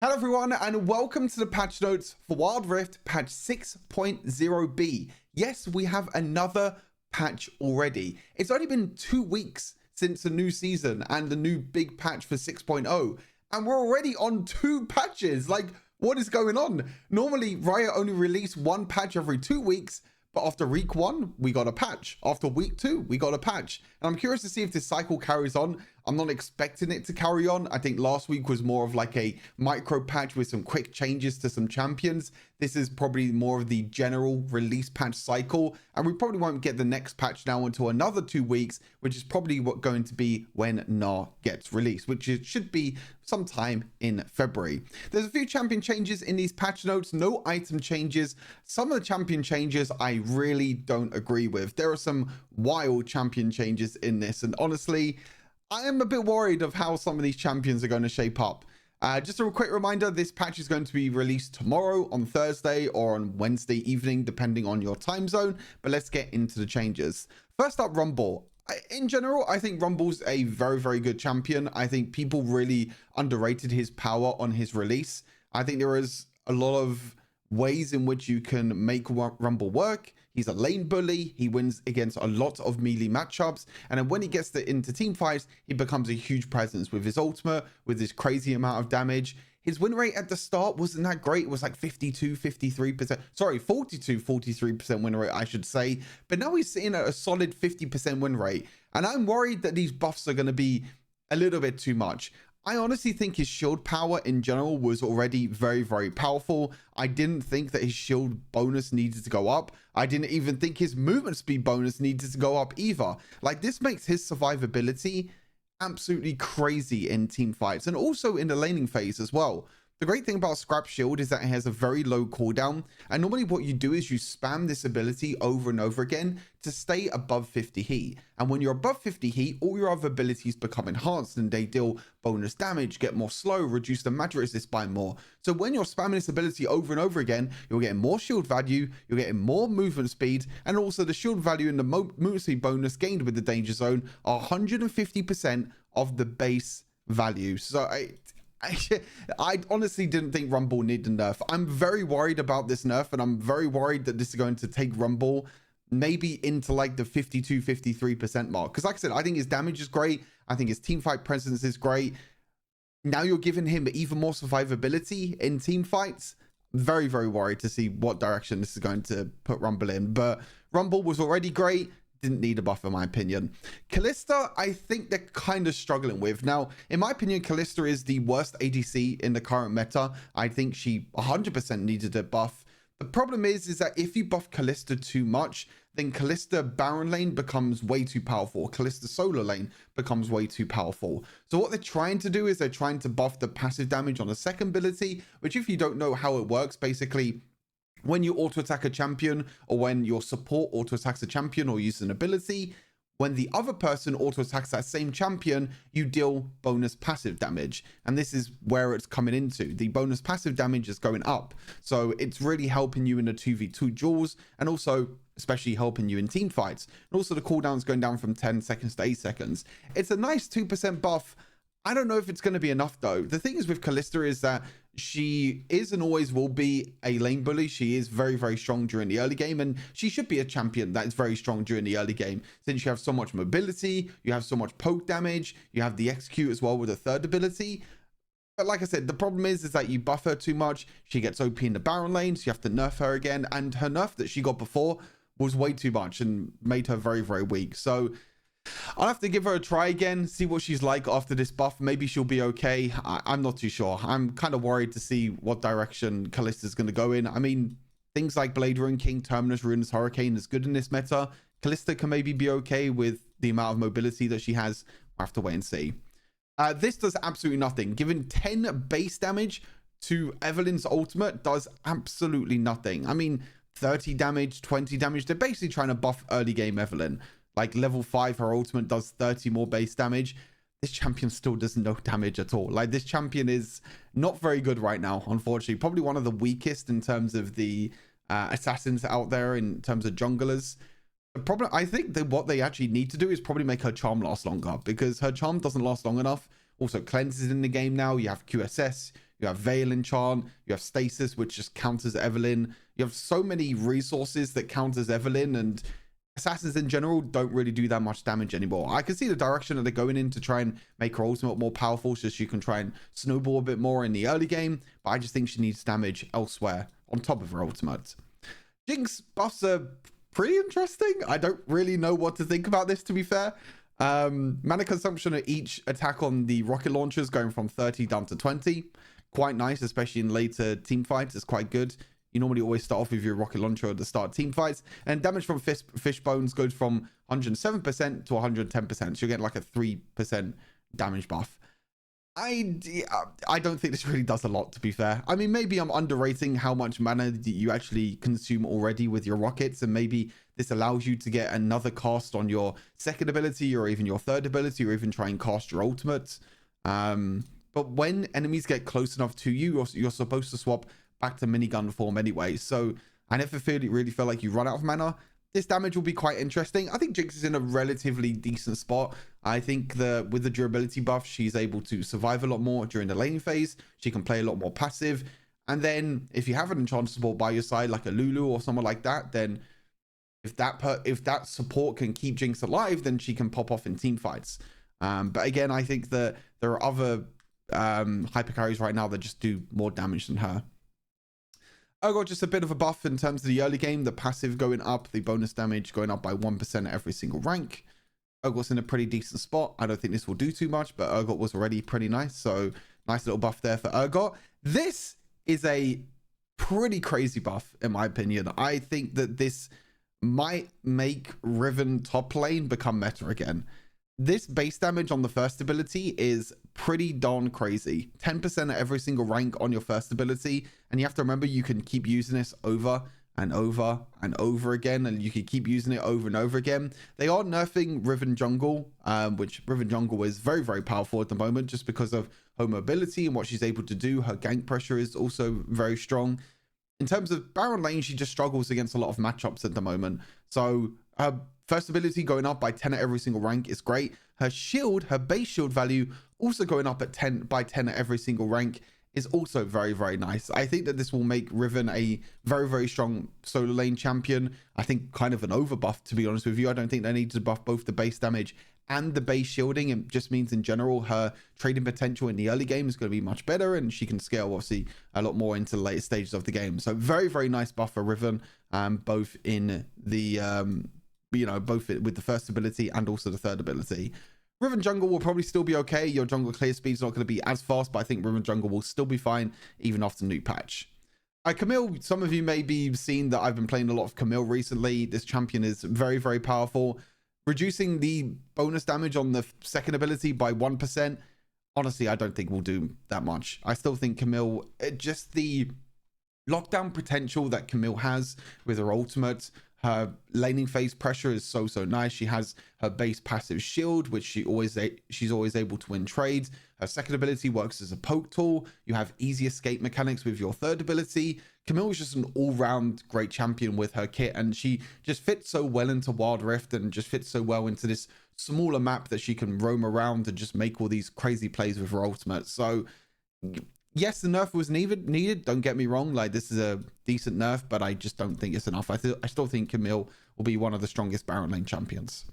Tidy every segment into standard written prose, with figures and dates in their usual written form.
Hello everyone and welcome to the patch notes for Wild Rift patch 6.0b. Yes, we have another patch already. It's only been 2 weeks since the new season and the new big patch for 6.0 and we're already on 2 patches. Like, what is going on? Normally Riot only release 1 patch every 2 weeks, but after week 1 we got a patch. After week 2 we got a patch, and I'm curious to see if this cycle carries on. I'm not expecting it to carry on. I think last week was more of like a micro patch with some quick changes to some champions. This is probably more of the general release patch cycle, and we probably won't get the next patch now until another 2 weeks, which is probably going to be when Gnar gets released, which it should be sometime in February. There's a few champion changes in these patch notes, no item changes. Some of the champion changes I really don't agree with. There are some wild champion changes in this, and honestly, I am a bit worried of how some of these champions are going to shape up. Just a quick reminder, this patch is going to be released tomorrow on Thursday or on Wednesday evening, depending on your time zone. But let's get into the changes. First up, Rumble. In general, I think Rumble's a very, very good champion. I think people really underrated his power on his release. I think there is a lot of ways in which you can make Rumble work. He's a lane bully. He wins against a lot of melee matchups. And then when he gets into team fights, he becomes a huge presence with his ultimate, with this crazy amount of damage. His win rate at the start wasn't that great. It was like 52, 53%. Sorry, 42, 43% win rate, I should say. But now he's sitting at a solid 50% win rate. And I'm worried that these buffs are going to be a little bit too much. I honestly think his shield power in general was already very, very powerful. I didn't think that his shield bonus needed to go up. I didn't even think his movement speed bonus needed to go up either. Like, this makes his survivability absolutely crazy in team fights and also in the laning phase as well. The great thing about Scrap Shield is that it has a very low cooldown, and normally what you do is you spam this ability over and over again to stay above 50 heat. And when you're above 50 heat, all your other abilities become enhanced and they deal bonus damage, get more slow, reduce the magic resist by more. So when you're spamming this ability over and over again, you're getting more shield value, you're getting more movement speed, and also the shield value and the movement speed bonus gained with the danger zone are 150% of the base value. So I honestly didn't think Rumble needed a nerf. I'm very worried about this nerf, and I'm very worried that this is going to take Rumble maybe into like the 52, 53% mark. Because like I said, I think his damage is great. I think his teamfight presence is great. Now you're giving him even more survivability in team fights. Very, very worried to see what direction this is going to put Rumble in. But Rumble was already great. Didn't need a buff in my opinion. Kalista, I think they're kind of struggling with. Now, in my opinion, Kalista is the worst ADC in the current meta. I think she 100% needed a buff. The problem is that if you buff Kalista too much, then Kalista Baron lane becomes way too powerful. Kalista solo lane becomes way too powerful. So what they're trying to do is they're trying to buff the passive damage on the second ability, which if you don't know how it works, basically, when you auto-attack a champion or when your support auto-attacks a champion or uses an ability, when the other person auto-attacks that same champion, you deal bonus passive damage. And this is where it's coming into. The bonus passive damage is going up. So it's really helping you in the 2v2 duels and also especially helping you in team fights. And also the cooldown's going down from 10 seconds to 8 seconds. It's a nice 2% buff. I don't know if it's going to be enough though. The thing is with Kalista is that she is and always will be a lane bully. She is very, very strong during the early game, and she should be a champion that is very strong during the early game since you have so much mobility, you have so much poke damage, you have the execute as well with a third ability. But like I said, the problem is that you buff her too much. She gets OP in the Baron lane, so you have to nerf her again, and her nerf that she got before was way too much and made her very, very weak. So I'll have to give her a try again, see what she's like after this buff. Maybe she'll be okay. I'm not too sure. I'm kind of worried to see what direction Kalista's going to go in. I mean, things like Blade Rune, King, Terminus, Ruinous Hurricane is good in this meta. Kalista can maybe be okay with the amount of mobility that she has. We'll have to wait and see. This does absolutely nothing. Giving 10 base damage to Evelynn's ultimate does absolutely nothing. I mean, 30 damage, 20 damage. They're basically trying to buff early game Evelynn. Like level 5, her ultimate does 30 more base damage. This champion still does no damage at all. Like, this champion is not very good right now, unfortunately. Probably one of the weakest in terms of the assassins out there, in terms of junglers. The problem, I think that what they actually need to do is probably make her charm last longer, because her charm doesn't last long enough. Also, cleanse is in the game now. You have QSS, You have Veil enchant. You have Stasis, which just counters Evelynn. You have so many resources that counters Evelynn, and assassins in general don't really do that much damage anymore. I can see the direction that they're going in to try and make her ultimate more powerful so she can try and snowball a bit more in the early game, but I just think she needs damage elsewhere on top of her ultimate. Jinx buffs are pretty interesting. I don't really know what to think about this, to be fair. Mana consumption at each attack on the rocket launchers going from 30 down to 20. Quite nice, especially in later team fights. It's quite good. You normally always start off with your rocket launcher at the start of team fights. And damage from fish bones goes from 107% to 110%. So you're getting like a 3% damage buff. I don't think this really does a lot, to be fair. I mean, maybe I'm underrating how much mana you actually consume already with your rockets. And maybe this allows you to get another cast on your second ability or even your third ability, or even try and cast your ultimate. But when enemies get close enough to you, you're supposed to swap back to minigun form anyway. So I never really feel like you run out of mana. This damage will be quite interesting. I think Jinx is in a relatively decent spot. I think with the durability buff, she's able to survive a lot more during the laning phase. She can play a lot more passive. And then if you have an enchanted support by your side, like a Lulu or someone like that, then if that support can keep Jinx alive, then she can pop off in team fights. But again, I think that there are other hyper carries right now that just do more damage than her. Urgot just a bit of a buff in terms of the early game, the passive going up, the bonus damage going up by 1% at every single rank. Urgot's in a pretty decent spot. I don't think this will do too much, but Urgot was already pretty nice. So nice little buff there for Urgot. This is a pretty crazy buff, in my opinion. I think that this might make Riven top lane become meta again. This base damage on the first ability is pretty darn crazy. 10% at every single rank on your first ability. And you have to remember, you can keep using this over and over and over again. And you can keep using it over and over again. They are nerfing Riven Jungle, which Riven Jungle is very, very powerful at the moment just because of her mobility and what she's able to do. Her gank pressure is also very strong. In terms of Baron lane, she just struggles against a lot of matchups at the moment. So her first ability going up by 10 at every single rank is great. Her shield, her base shield value, also going up at 10 by 10 at every single rank is also very, very nice. I think that this will make Riven a very, very strong solo lane champion. I think kind of an overbuff, to be honest with you. I don't think they need to buff both the base damage and the base shielding. It just means in general, her trading potential in the early game is going to be much better, and she can scale obviously a lot more into the later stages of the game. So very, very nice buff for Riven, both in the both with the first ability and also the third ability. Riven Jungle will probably still be okay. Your jungle clear speed is not going to be as fast, but I think Riven Jungle will still be fine even after new patch. Camille, some of you may be seeing that I've been playing a lot of Camille recently. This champion is very, very powerful. Reducing the bonus damage on the second ability by 1%, honestly, I don't think will do that much. I still think Camille, just the lockdown potential that Camille has with her ultimate, her laning phase pressure is so nice. She has her base passive shield, which she's always able to win trades. Her second ability works as a poke tool. You have easy escape mechanics with your third ability. Camille is just an all-round great champion with her kit, and she just fits so well into Wild Rift and just fits so well into this smaller map that she can roam around and just make all these crazy plays with her ultimate. So yes, the nerf was needed. Don't get me wrong. Like, this is a decent nerf, but I just don't think it's enough. I still think Camille will be one of the strongest Baron lane champions.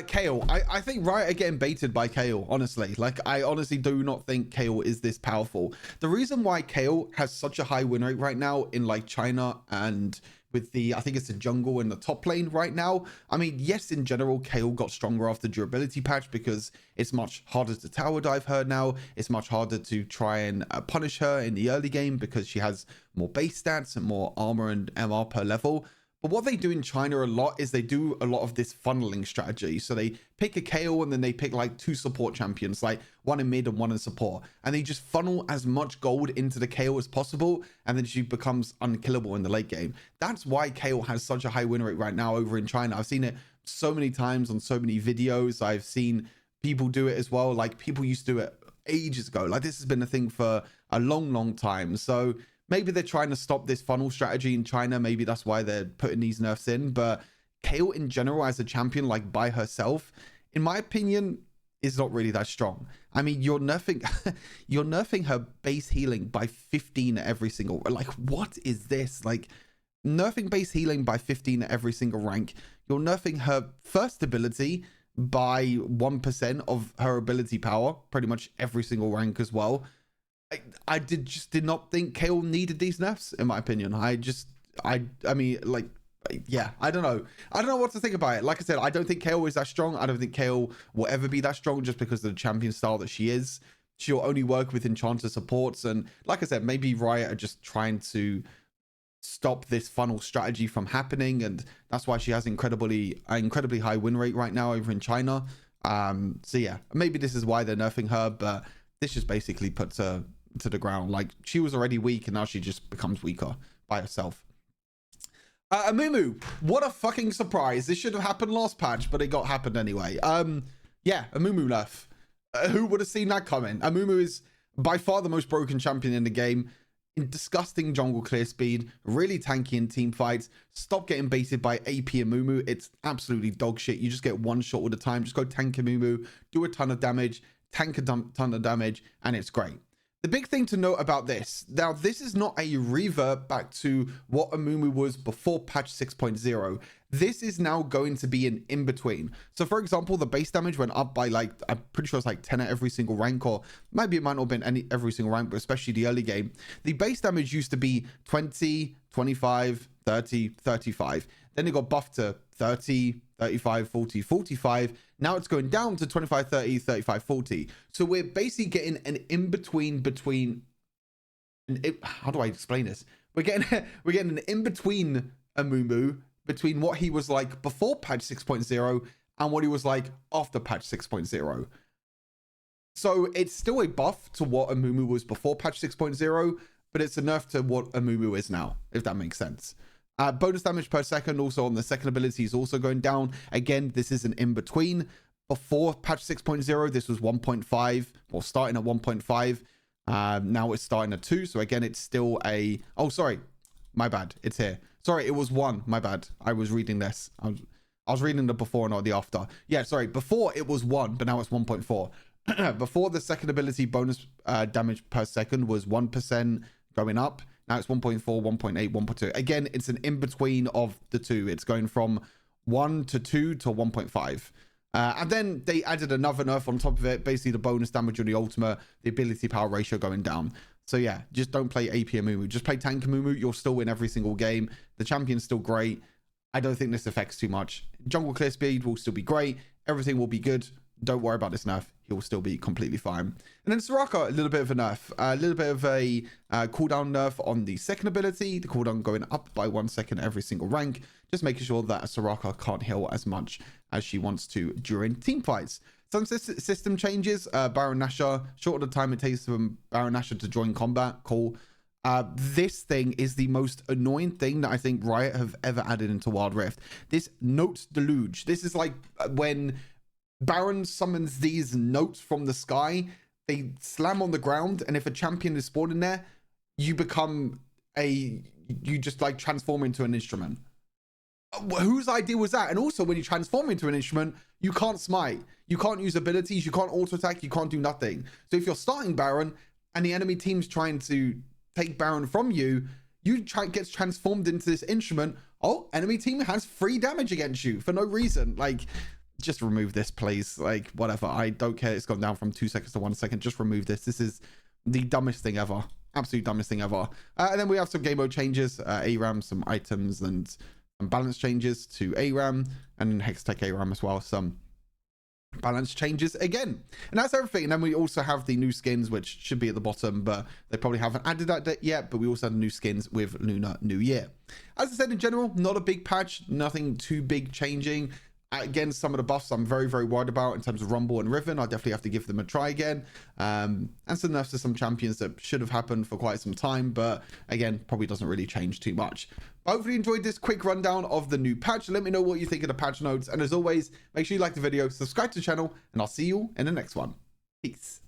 Kale. I think Riot are getting baited by Kale, honestly. Like, I honestly do not think Kale is this powerful. The reason why Kale has such a high win rate right now in like China and with the, I think it's the jungle in the top lane right now. I mean, yes, in general, Kale got stronger after durability patch because it's much harder to tower dive her now. It's much harder to try and punish her in the early game because she has more base stats and more armor and MR per level. But what they do in China a lot is they do a lot of this funneling strategy. So they pick a Kale and then they pick like 2 support champions, like one in mid and one in support. And they just funnel as much gold into the Kale as possible. And then she becomes unkillable in the late game. That's why Kale has such a high win rate right now over in China. I've seen it so many times on so many videos. I've seen people do it as well. Like, people used to do it ages ago. Like, this has been a thing for a long time. So maybe they're trying to stop this funnel strategy in China. Maybe that's why they're putting these nerfs in. But Kale in general as a champion, like by herself, in my opinion, is not really that strong. I mean, you're nerfing you're nerfing her base healing by 15 every single, like, what is this? Like, nerfing base healing by 15 at every single rank. You're nerfing her first ability by 1% of her ability power, pretty much every single rank as well. I just did not think Kale needed these nerfs, in my opinion. I mean, like, yeah, I don't know what to think about it. Like I said, I don't think Kale is that strong. I don't think Kale will ever be that strong just because of the champion style that she is. She'll only work with enchanter supports, and like I said, maybe Riot are just trying to stop this funnel strategy from happening, and that's why she has incredibly high win rate right now over in China. So yeah, maybe this is why they're nerfing her, but this just basically puts her to the ground. Like, she was already weak and now she just becomes weaker by herself. Amumu, what a fucking surprise. This should have happened last patch, but it happened anyway. Yeah, Amumu nerf. Who would have seen that coming? Amumu is by far the most broken champion in the game. In disgusting jungle clear speed, really tanky in team fights. Stop getting baited by AP Amumu. It's absolutely dog shit. You just get one shot all the time. Just go tank Amumu, do a ton of damage, tank a ton of damage, and it's great. The big thing to note about this, now this is not a revert back to what Amumu was before patch 6.0. This is now going to be an in-between. So for example, the base damage went up by, like, I'm pretty sure it's like 10 at every single rank, or maybe it might not have been every single rank, but especially the early game. The base damage used to be 20, 25, 30, 35. Then it got buffed to 30, 35, 40, 45. Now it's going down to 25, 30, 35, 40. So we're basically getting an in-between how do I explain this? We're getting an in-between Amumu between what he was like before patch 6.0 and what he was like after patch 6.0. So it's still a buff to what Amumu was before patch 6.0, but it's a nerf to what Amumu is now, if that makes sense. Bonus damage per second also on the second ability is also going down. Again, this is an in-between. Before patch 6.0, this was 1.5, or starting at 1.5. Now it's starting at 2. So again, it's still a... Oh, sorry. My bad. It's here. Sorry, it was 1. My bad. I was reading this. I was reading the before, not the after. Yeah, sorry. Before it was 1, but now it's 1.4. Before, the second ability bonus damage per second was 1% going up. Now it's 1.4, 1.8, 1.2. Again, it's an in-between of the two. It's going from 1 to 2 to 1.5. And then they added another nerf on top of it. Basically, the bonus damage on the ultimate, the ability power ratio going down. So yeah, just don't play AP Amumu. Just play tank Amumu. You'll still win every single game. The champion's still great. I don't think this affects too much. Jungle clear speed will still be great. Everything will be good. Don't worry about this nerf. He will still be completely fine. And then Soraka, a little bit of a nerf. A little bit of a cooldown nerf on the second ability. The cooldown going up by 1 second every single rank. Just making sure that Soraka can't heal as much as she wants to during team fights. Some system changes. Baron Nashor, shorter the time it takes for Baron Nashor to join combat. Cool. This thing is the most annoying thing that I think Riot have ever added into Wild Rift. This note deluge. This is like when Baron summons these notes from the sky. They slam on the ground, and if a champion is spawned in there, you just like transform into an instrument. Whose idea was that? And also, when you transform into an instrument, you can't smite, you can't use abilities, you can't auto attack, you can't do nothing. So if you're starting Baron and the enemy team's trying to take Baron from you, gets transformed into this instrument. Oh, enemy team has free damage against you for no reason. Like, just remove this, please. Like, whatever. I don't care. It's gone down from 2 seconds to 1 second. Just remove this. This is the dumbest thing ever. Absolute dumbest thing ever. And then we have some game mode changes. ARAM, some items, and some balance changes to ARAM, and then Hextech ARAM as well. Some balance changes again. And that's everything. And then we also have the new skins, which should be at the bottom, but they probably haven't added that yet. But we also have new skins with Lunar New Year. As I said, in general, not a big patch. Nothing too big changing. Again, some of the buffs I'm very, very worried about in terms of Rumble and Riven. I definitely have to give them a try again. And some nerfs to some champions that should have happened for quite some time, but again, probably doesn't really change too much. But hopefully you enjoyed this quick rundown of the new patch. Let me know what you think of the patch notes. And as always, make sure you like the video, subscribe to the channel, and I'll see you in the next one. Peace.